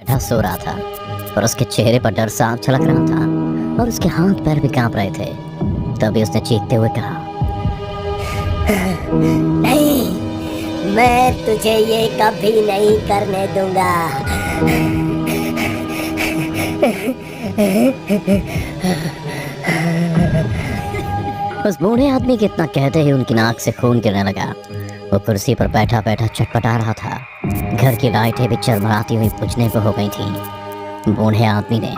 बैठा सो रहा था और उसके चेहरे पर डर साफ झलक रहा था और उसके हाथ पैर भी कांप रहे थे। तभी उसने चीखते हुए कहा, नहीं, मैं तुझे ये कभी नहीं करने दूंगा। उस बूढ़े आदमी के इतना कहते ही उनकी नाक से खून गिरने लगा। वो कुर्सी पर बैठा बैठा चटपटा रहा था। घर की लाइटें भी चरमराती हुई बुझने को हो गई थी। बूढ़े आदमी ने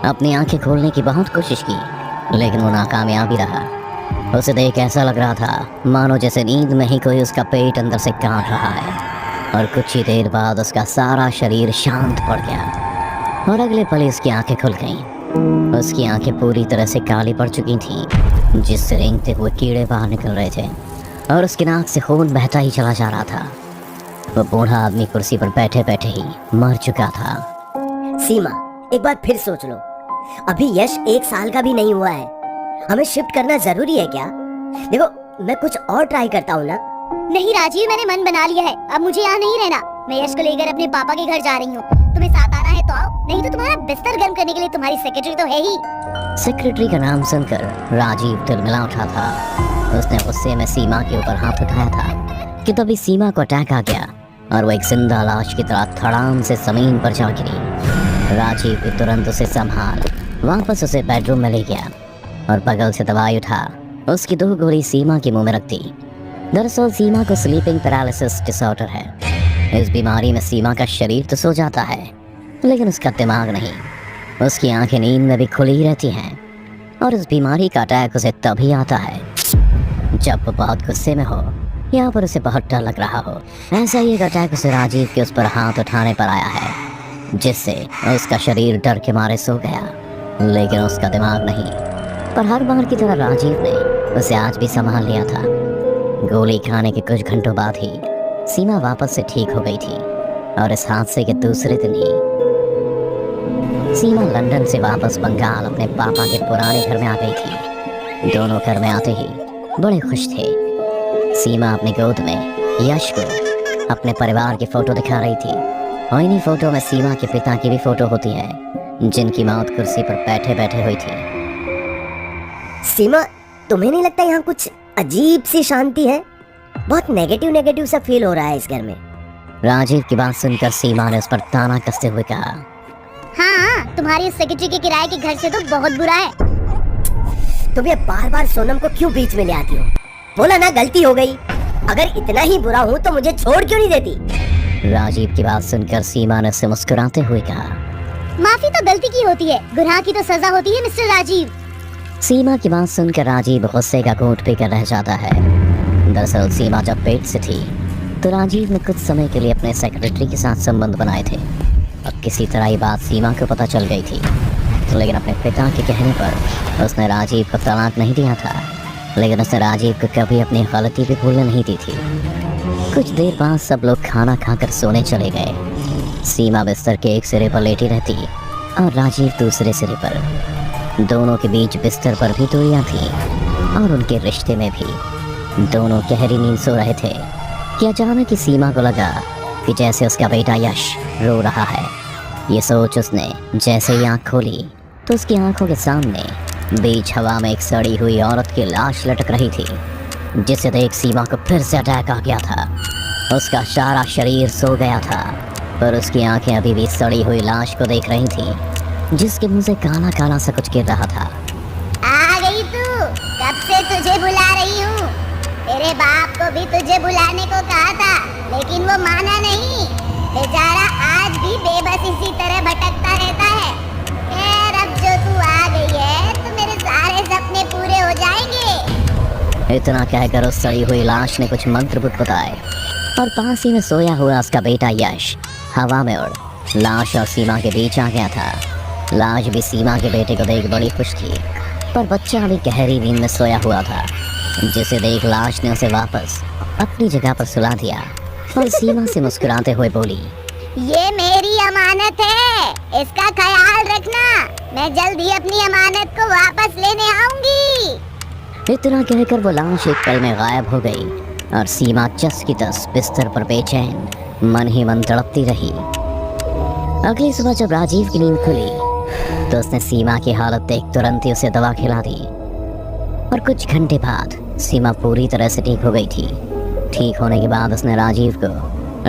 अपनी आंखें खोलने की बहुत कोशिश की, लेकिन वो नाकामयाब ही रहा। उसे देख ऐसा लग रहा था मानो जैसे नींद में ही कोई उसका पेट अंदर से काट रहा है। और कुछ ही देर बाद उसका सारा शरीर शांत पड़ गया और अगले पल उसकी आंखें खुल गईं। उसकी आंखें पूरी तरह से काली पड़ चुकी थीं, जिससे रेंगते हुए कीड़े बाहर निकल रहे थे और उसकी नाक से खून बहता ही चला जा रहा था। वो बूढ़ा आदमी कुर्सी पर बैठे बैठे ही मर चुका था। सीमा, एक बार फिर सोच लो। अभी यश 1 साल का भी नहीं हुआ है। हमें शिफ्ट करना जरूरी है क्या? देखो, मैं कुछ और ट्राई करता हूँ ना। नहीं राजीव, मैंने मन बना लिया है। अब मुझे यहाँ नहीं रहना। मैं यश को लेकर अपने पापा के घर जा रही हूँ। तुम्हें साथ आना है तो आओ, नहीं तो तुम्हारा बिस्तर गर्म करने के लिए तुम्हारी सेक्रेटरी तो है ही। सेक्रेटरी का नाम सुनकर राजीव तिलमिला उठा था। उसने गुस्से में सीमा के ऊपर हाथ उठाया था कि तभी सीमा को अटैक आ गया और वो एक जिंदा लाश की तरह धड़ाम से जमीन पर जा गिरी। राजीव भी तुरंत उसे संभाल वापस उसे बेडरूम में ले गया और बगल से दवाई उठा उसकी 2 गोली सीमा के मुंह में रख दी। दरअसल सीमा को स्लीपिंग पैरालिसिस डिसऑर्डर है। इस बीमारी में सीमा का शरीर तो सो जाता है, लेकिन उसका दिमाग नहीं। उसकी आंखें नींद में भी खुली रहती हैं और इस बीमारी का अटैक उसे तभी आता है जब वो बहुत गुस्से में हो या पर उसे बहुत डर लग रहा हो। ऐसा ही एक अटैक उसे राजीव के उस पर हाथ उठाने पर आया है, जिससे उसका शरीर डर के मारे सो गया, लेकिन उसका दिमाग नहीं। पर हर बार की तरह राजीव ने उसे आज भी संभाल लिया था। गोली खाने के कुछ घंटों बाद ही सीमा वापस से ठीक हो गई थी और इस हादसे के दूसरे दिन ही सीमा लंदन से वापस बंगाल अपने पापा के पुराने घर में आ गई थी। दोनों घर में आते ही बड़े खुश थे। सीमा अपनी गोद में यश को अपने परिवार की फोटो दिखा रही थी और इन्हीं फोटो में सीमा के पिता की भी फोटो होती है, जिनकी मौत कुर्सी पर बैठे बैठे हुई थी। सीमा, तुम्हें नहीं लगता यहाँ कुछ अजीब सी शांति है? बहुत नेगेटिव सा फील हो रहा है इस घर में। राजीव की बात सुनकर सीमा ने उस पर ताना कसते हुए कहा, हाँ, तुम्हारी सेक्रेटरी के किराए के घर से तो बहुत बुरा है। तुम ये बार-बार सोनम को क्यों बीच में ले आती हो? बोला ना, गलती हो गई। अगर इतना ही बुरा हूँ तो मुझे छोड़ क्यों नहीं देती? राजीव की बात सुनकर सीमा ने उससे मुस्कुराते हुए कहा, माफी तो गलती की होती है, गुनाह की तो सजा होती है मिस्टर राजीव। सीमा की बात सुनकर राजीव गुस्से का घूंट पीकर रह जाता है। दरअसल सीमा जब पेट से थी तो राजीव ने कुछ समय के लिए अपने सेक्रेटरी के साथ संबंध बनाए थे और किसी तरह ये बात सीमा को पता चल गई थी। लेकिन अपने पिता के कहने पर उसने राजीव को तलाक नहीं दिया था, लेकिन उसने राजीव को कभी अपनी गलती भी भूलने नहीं दी थी। कुछ देर बाद सब लोग खाना खाकर सोने चले गए। सीमा बिस्तर के एक सिरे पर लेटी रहती और राजीव दूसरे सिरे पर। दोनों के बीच बिस्तर पर भी दूरियां थी और उनके रिश्ते में भी। दोनों गहरी नींद सो रहे थे कि अचानक ही सीमा को लगा कि जैसे उसका बेटा यश रो रहा है। ये सोच उसने जैसे ही आँख खोली तो उसकी आंखों के सामने बीच हवा में एक सड़ी हुई औरत की लाश लटक रही थी, जिसे देख सीमा को फिर से अटैक आ गया था। उसका सारा शरीर सो गया था, पर उसकी आंखें अभी भी सड़ी हुई लाश को देख रही थी, जिसके मुंह से काला काला सा कुछ गिर रहा था। आ गई तू? कब से तुझे बुला रही हूँ। तेरे बाप को भी तुझे बुलाने को कहा था, लेकिन वो माना नहीं। बेचारा आज भी बेबस इसी तरह भटकता रहता है। खैर, अब जो तू आ गई है तो मेरे सारे सपने पूरे हो जाएंगे। इतना कहकर उस सड़ी हुई लाश ने कुछ मंत्र बताए और पास ही में सोया हुआ उसका बेटा यश हवा में उड़ लाश और सीमा के बीच आ गया था। लाश भी सीमा के बेटे को देख बड़ी खुश थी, पर बच्चा अभी गहरी नींद में सोया हुआ था, जिसे देख लाश ने उसे वापस अपनी जगह पर सुला दिया और सीमा से मुस्कुराते हुए बोली, ये मेरी अमानत है, इसका ख्याल रखना। मैं जल्द ही अपनी अमानत को वापस लेने आऊंगी। इतना कहकर वो लाश एक पल में गायब हो गई और सीमा चस की तस बिस्तर पर बेचैन मन ही मन तड़पती रही। अगली सुबह जब राजीव की नींद खुली तो उसने सीमा की हालत देख तुरंत ही उसे दवा खिला दी और कुछ घंटे बाद सीमा पूरी तरह से ठीक हो गई थी। ठीक होने के बाद उसने राजीव को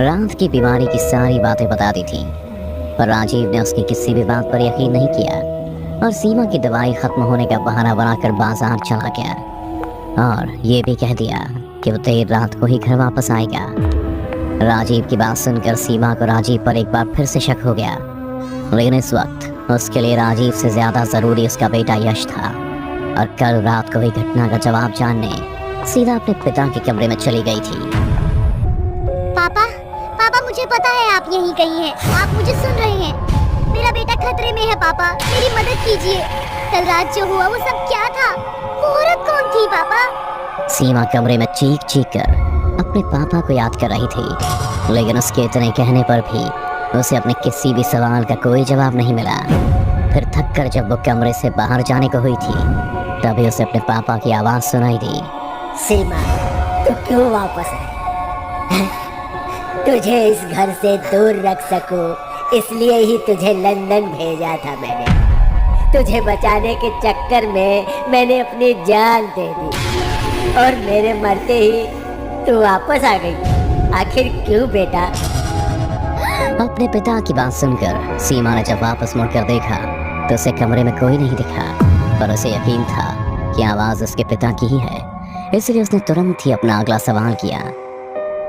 रात की बीमारी की सारी बातें बता दी थी, पर राजीव ने उसकी किसी भी बात पर यकीन नहीं किया और सीमा की दवाई खत्म होने का बहाना बनाकर बाजार चला गया और ये भी कह दिया कि वो देर रात को ही घर वापस आएगा। राजीव की बात सुनकर सीमा को राजीव पर एक बार फिर से शक हो गया, लेकिन इस वक्त उसके लिए राजीव से ज्यादा जरूरी उसका बेटा यश था और कल रात को ही घटना का जवाब जानने सीधा अपने पिता के कमरे में चली गई थी। पापा, पापा मुझे पता है आप यहीं कहीं हैं। आप मुझे सुन रहे हैं? मेरा बेटा खतरे में है पापा, मेरी मदद कीजिए। कल रात जो हुआ वो सब क्या था? वो औरत कौन थी पापा? सीमा कमरे में चीख चीख कर अपने पापा को याद कर रही थी, लेकिन उसके इतने कहने पर भी उसे अपने किसी भी सवाल का कोई जवाब नहीं मिला। फिर थक कर जब वो कमरे से बाहर जाने को हुई थी तभी उसे अपने पापा की आवाज़ सुनाई दी। सीमा, तू क्यों वापस आई? तुझे इस घर से दूर रख सकूं, इसलिए ही तुझे लंदन भेजा था मैंने। तुझे बचाने के चक्कर में मैंने अपनी जान दे दी और मेरे मरते ही तू वापस आ गई। आखिर क्यों बेटा? अपने पिता की बात सुनकर सीमा ने जब वापस मुड़कर देखा तो उसे कमरे में कोई नहीं दिखा, पर उसे यकीन था कि आवाज़ उसके पिता की ही है, इसलिए उसने तुरंत ही अपना अगला सवाल किया।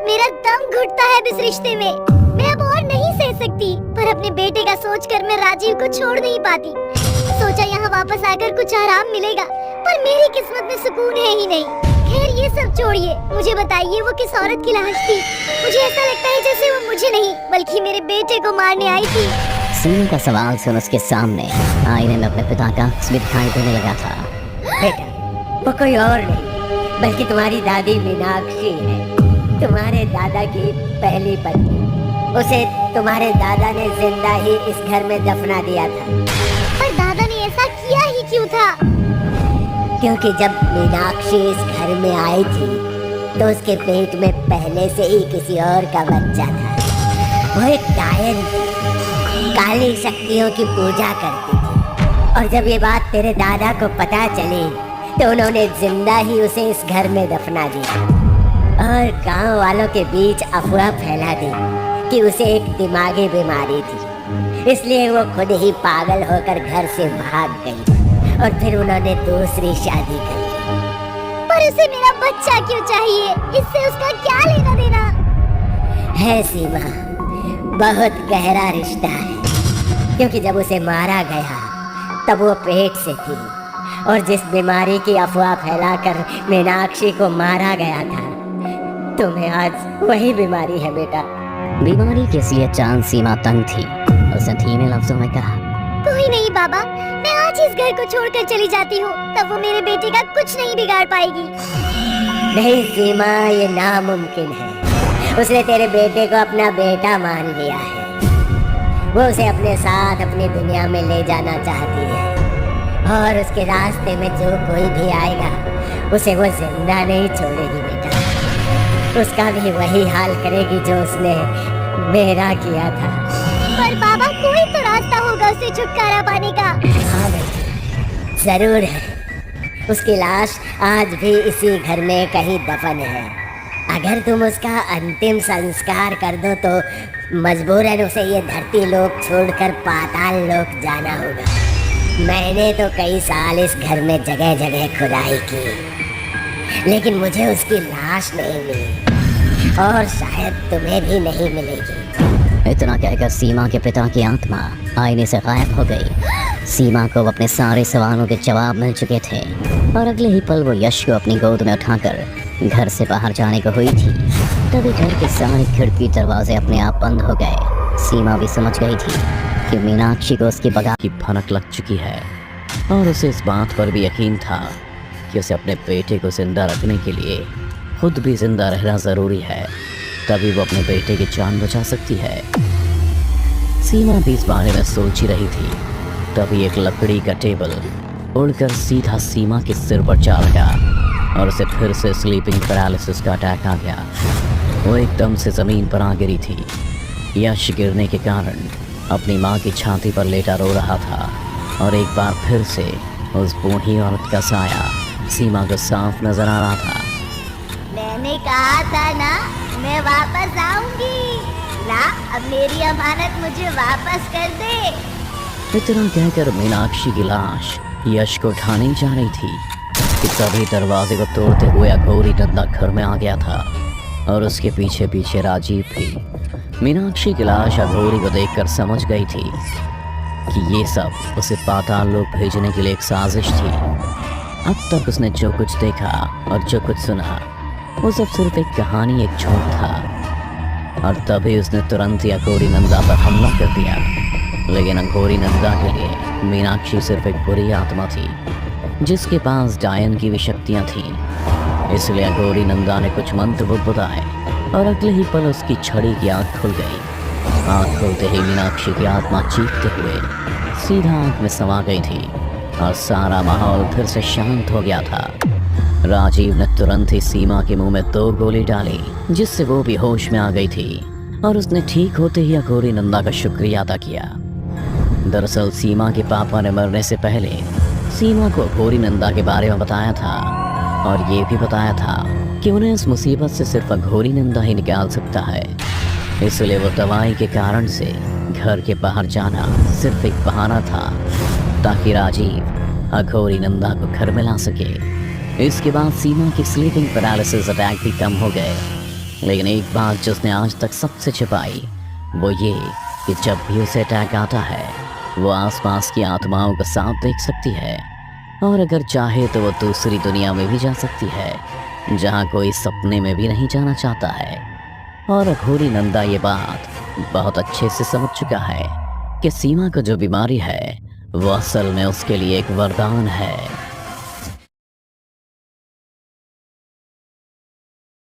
मेरा दम घुटता है इस रिश्ते में, मैं अब और नहीं सह सकती, पर अपने बेटे का सोचकर मैं राजीव को छोड़ नहीं पाती। सोचा यहाँ वापस आकर कुछ आराम मिलेगा, पर मेरी किस्मत में सुकून है ही नहीं। खैर ये सब छोड़िए, मुझे बताइए वो किस औरत की लाश थी? मुझे ऐसा लगता है जैसे वो मुझे नहीं बल्कि मेरे बेटे को मारने आई थी। सीमा का सवाल सुन उसके सामने आईने में अपने पिता का अक्स भी दिखाई देने लगा था। बेटा, वो कोई और नहीं बल्कि तुम्हारी दादी मीनाक्षी है, तुम्हारे दादा की पहली पत्नी। उसे तुम्हारे दादा ने जिंदा ही इस घर में दफना दिया था। पर दादा ने ऐसा किया ही क्यों था? क्योंकि जब मीनाक्षी इस घर में आई थी तो उसके पेट में पहले से ही किसी और का बच्चा था। वो एक डायन थी, काली शक्तियों की पूजा करती थी और जब ये बात तेरे दादा को पता चली तो उन्होंने जिंदा ही उसे इस घर में दफना दिया और गांव वालों के बीच अफवाह फैला दी कि उसे एक दिमागी बीमारी थी, इसलिए वो खुद ही पागल होकर घर से भाग गई और फिर उन्होंने दूसरी शादी कर ली। पर उसे मेरा बच्चा क्यों चाहिए? इससे उसका क्या लेना देना? है सीमा, बहुत गहरा रिश्ता है, क्योंकि जब उसे मारा गया तब वो पेट से थी और जिस बीमारी की अफवाह फैलाकर मीनाक्षी को मारा गया था तुम्हें आज वही बीमारी है बेटा। बीमारी के इसलिए चांद सीमा तंग थी, उसने धीमे लफ्जों में कहा। कोई नहीं बाबा, मैं आज इस घर को छोड़कर चली जाती हूँ, तब वो मेरे बेटे का कुछ नहीं बिगाड़ पाएगी। नहीं सीमा, ये नामुमकिन है। उसने तेरे बेटे को अपना बेटा मान लिया है। वो उसे अपने साथ अपनी दुनिया में ले जाना चाहती है और उसके रास्ते में जो कोई भी आएगा उसे वो जिंदा नहीं छोड़ेगी बेटा। उसका भी वही हाल करेगी जो उसने मेरा किया था। पर बाबा, कोई तो रास्ता होगा उसे छुटकारा पाने का। हाँ बेटा, जरूर है। उसकी लाश आज भी इसी घर में कहीं दफन है। अगर तुम उसका अंतिम संस्कार कर दो तो मजबूरन उसे ये धरती लोक छोड़कर पाताल लोक जाना होगा। मैंने तो कई साल इस घर में जगह जगह खुदाई की, लेकिन मुझे उसकी लाश नहीं मिली और शायद तुम्हें भी नहीं मिलेगी। इतना कहकर सीमा के पिता की आत्मा आईने से गायब हो गई। सीमा को अपने सारे सवालों के जवाब मिल चुके थे और अगले ही पल वो यश को अपनी गोद में उठाकर घर से बाहर जाने को हुई थी। तभी घर के सारे खिड़की दरवाजे अपने आप बंद हो गए। सीमा भी समझ गई थी कि मीनाक्षी को उसकी बगा की भनक लग चुकी है और उसे इस बात पर भी यकीन था कि उसे अपने बेटे को जिंदा रखने के लिए खुद भी जिंदा रहना ज़रूरी है, तभी वो अपने बेटे की जान बचा सकती है। सीमा भी इस बारे में सोच ही रही थी, तभी एक लकड़ी का टेबल उड़कर सीधा सीमा के सिर पर जा लगा और उसे फिर से स्लीपिंग पैरालिसिस का अटैक आ गया। वो एकदम से ज़मीन पर आ गिरी थी। यश गिरने के कारण अपनी माँ की छाती पर लेटा रो रहा था और एक बार फिर से उस बूढ़ी औरत का साया सीमा को साफ नजर आ रहा था। मैंने कहा था ना मैं वापस आऊंगी। ला अब मेरी अमानत मुझे वापस कर दे। इतना कहकर मीनाक्षी की लाश यश को उठाने जा रही थी कि तभी दरवाजे को तोड़ते हुए अघोरी नंदा घर में आ गया था और उसके पीछे पीछे राजीव भी। मीनाक्षी की लाश अघोरी को देखकर समझ गई थी कि ये सब उसे पाताल लोक भेजने के लिए एक साजिश थी। अब तक उसने जो कुछ देखा और जो कुछ सुना वो सब सिर्फ एक कहानी, एक झूठ था। और तभी उसने तुरंत ही अघोरी नंदा पर हमला कर दिया। लेकिन अघोरी नंदा के लिए मीनाक्षी सिर्फ एक बुरी आत्मा थी जिसके पास डायन की भी शक्तियाँ थीं। इसलिए अघोरी नंदा ने कुछ मंत्र बुदबुदाए और अगले ही पल उसकी छड़ी की आँख खुल गई। आँख खुलते ही मीनाक्षी की आत्मा चीखते हुए सीधा आँख में समा गई थी और सारा माहौल फिर से शांत हो गया था। राजीव ने तुरंत ही सीमा के मुंह में 2 गोली डाली जिससे वो भी होश में आ गई थी और उसने ठीक होते ही अघोरी नंदा का शुक्रिया अदा किया। दरअसल सीमा के पापा ने मरने से पहले सीमा को अघोरी नंदा के बारे में बताया था और ये भी बताया था कि उन्हें इस मुसीबत से सिर्फ अघोरी नंदा ही निकाल सकता है। इसलिए वो दवाई के कारण से घर के बाहर जाना सिर्फ एक बहाना था ताकि राजीव अघोरी नंदा को घर में ला सके। इसके बाद सीमा की स्लीपिंग पैरालिसिस अटैक भी कम हो गए। लेकिन एक बात जो उसने आज तक सबसे छिपाई वो ये कि जब भी उसे अटैक आता है वो आसपास की आत्माओं का साथ देख सकती है और अगर चाहे तो वो दूसरी दुनिया में भी जा सकती है जहाँ कोई सपने में भी नहीं जाना चाहता है। और अघोरी नंदा ये बात बहुत अच्छे से समझ चुका है कि सीमा को जो बीमारी है वो असल में उसके लिए एक वरदान है।